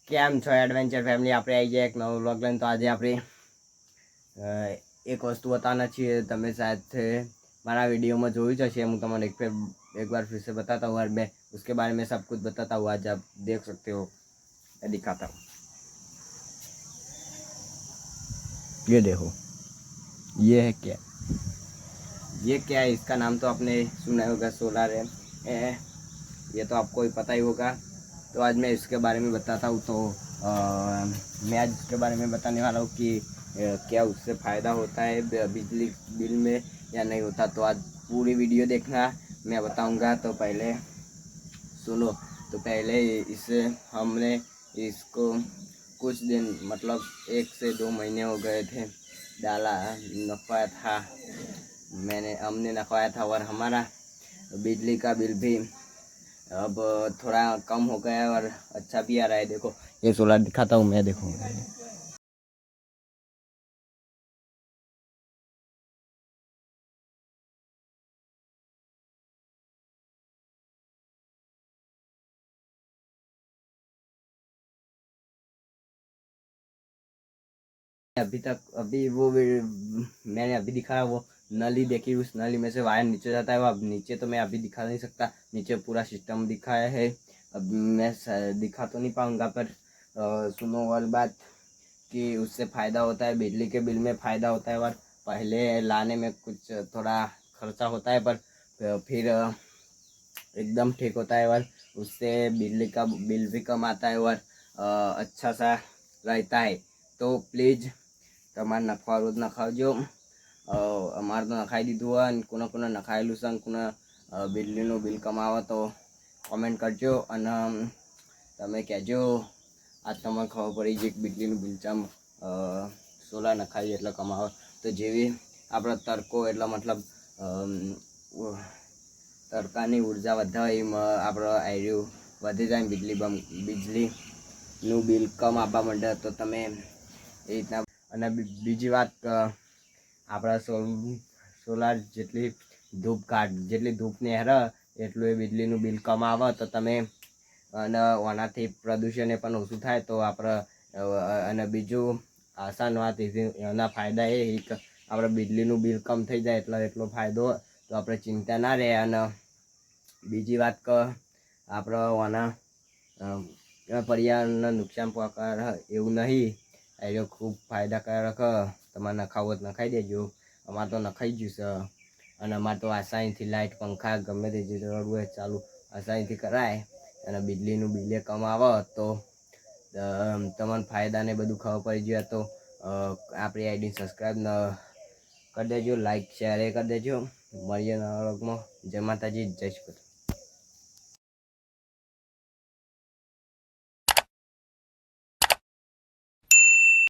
કેમ છો adventure family? આપણે આવી જાય એક નવો વ્લોગ લઈને. તો આજે આપણે એક વસ્તુ बताना चाहिए. તમે शायद મારા वीडियो में જોયું જ હશે. હું તમને एक बार फिर से बताता हूँ और मैं उसके बारे में सब कुछ बताता हूँ. आज आप देख सकते हो, मैं दिखाता हूँ. ये देखो, ये है क्या? ये क्या है? इसका नाम तो आपने सुना होगा, सोलार है. ये तो आपको ही पता ही होगा. तो आज मैं इसके बारे में बताता हूँ. तो मैं आज इसके बारे में बताने वाला हूँ कि क्या उससे फ़ायदा होता है बिजली बिल में या नहीं होता. तो आज पूरी वीडियो देखना, मैं बताऊँगा. तो पहले सुनो. तो पहले इसे हमने इसको कुछ दिन मतलब 1 से 2 महीने हो गए थे डाला, नखवाया था. हमने नखवाया था और हमारा बिजली का बिल भी अब थोड़ा कम हो गया है और अच्छा भी आ रहा है. देखो, ये सोलर दिखाता हूँ मैं. देखो, अभी तक मैंने अभी दिखाया वो नली देखी. उस नली में से वायर नीचे जाता है. वो अब नीचे तो मैं अभी दिखा नहीं सकता. नीचे पूरा सिस्टम दिखाया है. अब मैं दिखा तो नहीं पाऊँगा, पर सुनो और बात कि उससे फ़ायदा होता है. बिजली के बिल में फ़ायदा होता है और पहले लाने में कुछ थोड़ा खर्चा होता है, पर फिर एकदम ठीक होता है और उससे बिजली का बिल भी कम आता है और अच्छा सा रहता है. તો પ્લીઝ તમારે નખવાનું જ નખાવજો. અમારે તો નખાઈ દીધું હોય અને કોને નખાયેલું છે અને કોને બિજલીનું બિલ કમાવો તો કોમેન્ટ કરજો અને તમે કહેજો. આજ તમને ખબર પડી છે કે બિજલીનું બિલ ચમ સોલાર નખાવીએ એટલે કમાવો. તો જેવી આપણો તડકો એટલે મતલબ તડકાની ઉર્જા વધારે એમ આપણો આયરું વધી જાય. બીજલીનું બિલ કમ આપવા માંડે તો તમે એ રીતના. અને બીજી વાત, આપણા સોલાર જેટલી જેટલી ધૂપ નેહરે એટલું એ બિજલીનું બિલ કમ આવે. તો તમે અને આનાથી પ્રદૂષણ એ પણ ઓછું થાય. તો આપણે અને બીજું આસાન વાત એના ફાયદા એ કે આપણે બિજલીનું બિલ કમ થઈ જાય એટલે એટલો ફાયદો, તો આપણે ચિંતા ના રહે. અને બીજી વાત કે આપણે આના પર્યાવરણને નુકસાન પહોંચાડે એવું નહીં. એ ખૂબ ફાયદાકારક. તમારે નખાવો તો નખાઈ દેજો. અમારે તો નખાઈ ગયું છે અને અમારે તો આસાનીથી લાઇટ પંખા ગમે તે જે જરૂર હોય ચાલુ આસાનીથી કરાય. અને બિજલીનું બિલે કમ આવે તો તમને ફાયદાને બધું ખબર પડી જાય. તો આપણી આઈડી સબસ્ક્રાઈબ કરી દેજો, લાઈક શેર એ કરી દેજો. મળીએ નવા વ્લોગમાં. જય માતાજી, જય શ્રી કૃષ્ણ.